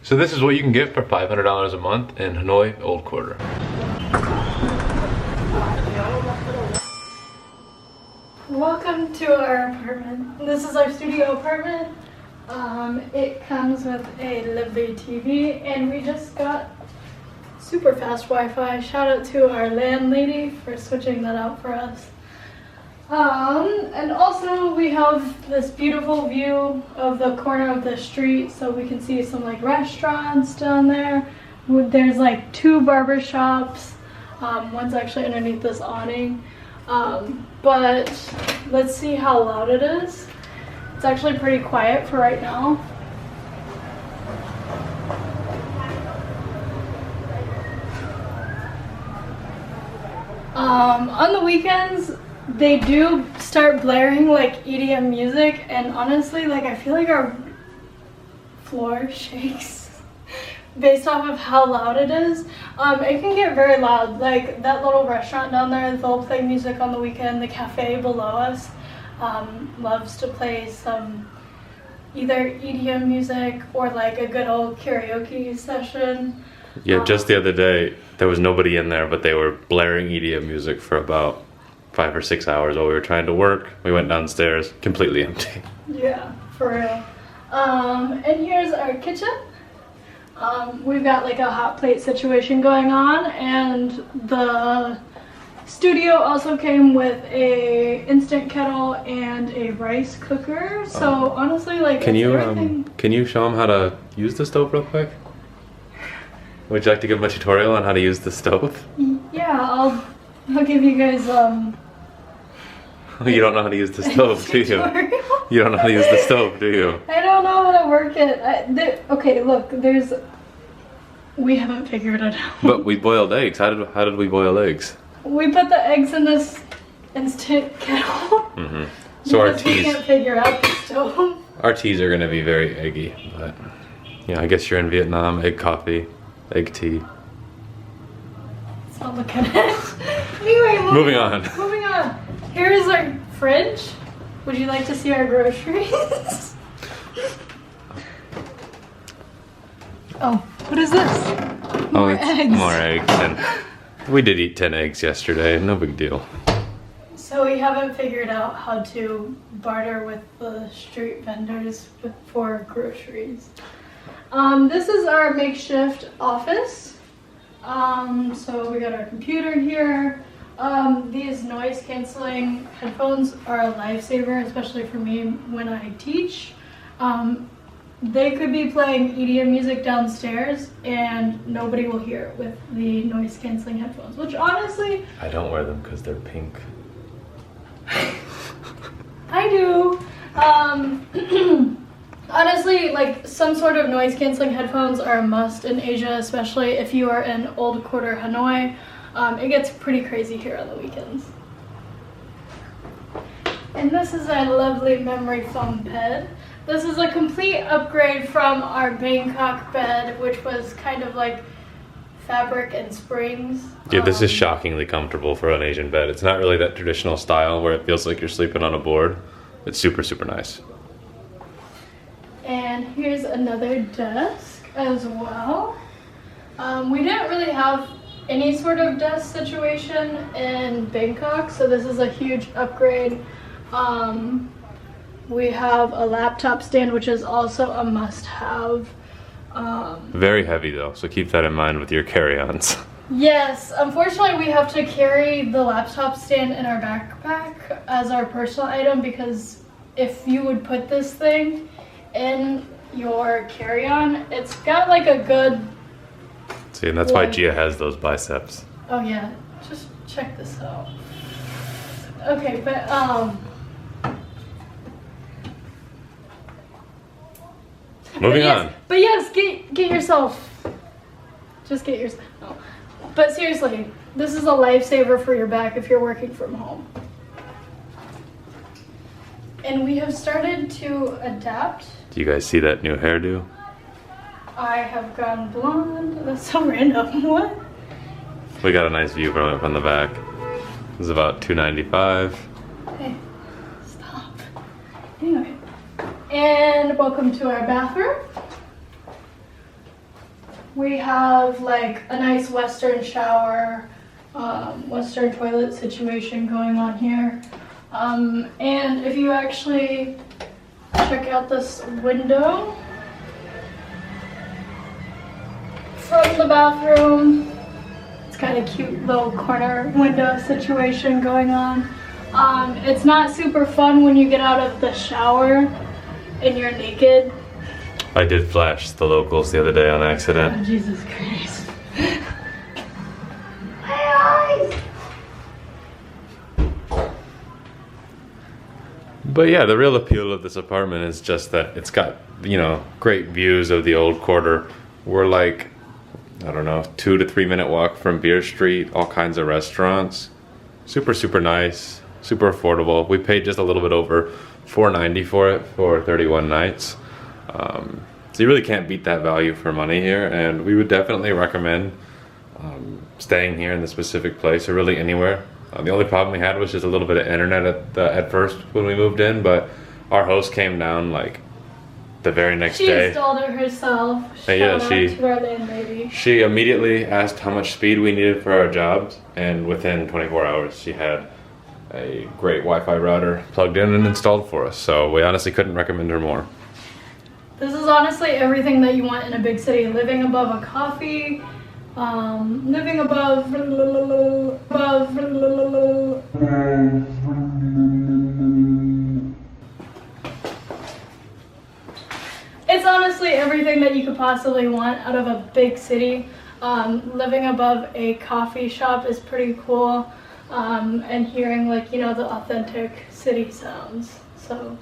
So this is what you can get for $500 a month in Hanoi, Old Quarter. Welcome to our apartment. This is our studio apartment. It comes with a lovely TV, and we just got super fast Wi-Fi. Shout out to our landlady for switching that out for us. And also we have this beautiful view of the corner of the street, so we can see some like restaurants down there. There's like 2 barber shops. One's actually underneath this awning. But let's see how loud it is. It's actually pretty quiet for right now. On the weekends, they do start blaring like EDM music, and honestly, like I feel like our floor shakes based off of how loud it is. It can get very loud. Like that little restaurant down there, they'll play music on the weekend. The cafe below us loves to play some either EDM music or like a good old karaoke session. Yeah, just the other day, there was nobody in there, but they were blaring EDM music for about 5 or 6 hours while we were trying to work. We went downstairs, completely empty. Yeah, for real. And here's our kitchen. We've got like a hot plate situation going on, and the studio also came with a instant kettle and a rice cooker. So honestly, like can you show them how to use the stove real quick? Would you like to give them a tutorial on how to use the stove? Yeah, I'll give you guys You don't know how to use the stove, do you? You don't know how to use the stove, do you? I don't know how to work it. Okay, look, we haven't figured it out. But we boiled eggs. How did we boil eggs? We put the eggs in this instant kettle. Mm-hmm. So our we can't figure out the stove. Our teas are gonna be very eggy, but yeah, I guess you're in Vietnam. Egg coffee, egg tea. Let's not look at it. Anyway, moving on. Moving on. Here is our fridge. Would you like to see our groceries? Oh, what is this? More eggs. More eggs. And we did eat 10 eggs yesterday. No big deal. So we haven't figured out how to barter with the street vendors for groceries. This is our makeshift office. So we got our computer here. These noise canceling headphones are a lifesaver, especially for me when I teach. They could be playing EDM music downstairs and nobody will hear it with the noise canceling headphones, which honestly... I don't wear them because they're pink. I do. Honestly, like some sort of noise canceling headphones are a must in Asia, especially if you are in Old Quarter Hanoi. It gets pretty crazy here on the weekends. And this is our lovely memory foam bed. This is a complete upgrade from our Bangkok bed, which was kind of like fabric and springs. Yeah, this is shockingly comfortable for an Asian bed. It's not really that traditional style where it feels like you're sleeping on a board. It's super, super nice. And here's another desk as well. We didn't really have any sort of desk situation in Bangkok, so this is a huge upgrade. We have a laptop stand, which is also a must-have. Very heavy though, so keep that in mind with your carry-ons. Yes, unfortunately we have to carry the laptop stand in our backpack as our personal item, because if you would put this thing in your carry-on, it's got like a good... See, and that's why Gia has those biceps. Oh yeah, just check this out. Okay, but Moving on. But yes, get yourself. Just get yourself. No. But seriously, this is a lifesaver for your back if you're working from home. And we have started to adapt. Do you guys see that new hairdo? I have gone blonde. That's so random. What? We got a nice view from it from the back. It's about $295. Hey, stop. Anyway, and welcome to our bathroom. We have like a nice Western shower, Western toilet situation going on here. And if you actually check out this window from the bathroom, it's kind of cute little corner window situation going on. It's not super fun when you get out of the shower and you're naked. I did flash the locals the other day on accident. Oh, Jesus Christ. My eyes! But yeah, the real appeal of this apartment is just that it's got, you know, great views of the old quarter. We're like, I don't know, 2 to 3 minute walk from Beer Street, all kinds of restaurants. Super, super nice, super affordable. We paid just a little bit over $490 for it for 31 nights. So you really can't beat that value for money here, and we would definitely recommend staying here in this specific place or really anywhere. The only problem we had was just a little bit of internet at first when we moved in, but our host came down like the very next day. She installed it herself. And yeah, Shout out to our landlady. she immediately asked how much speed we needed for our jobs, and within 24 hours she had a great Wi-Fi router plugged in and installed for us. So we honestly couldn't recommend her more. This is honestly everything that you want in a big city. Living above a coffee, living above. It's honestly everything that you could possibly want out of a big city. Living above a coffee shop is pretty cool, and hearing, like, you know, the authentic city sounds. So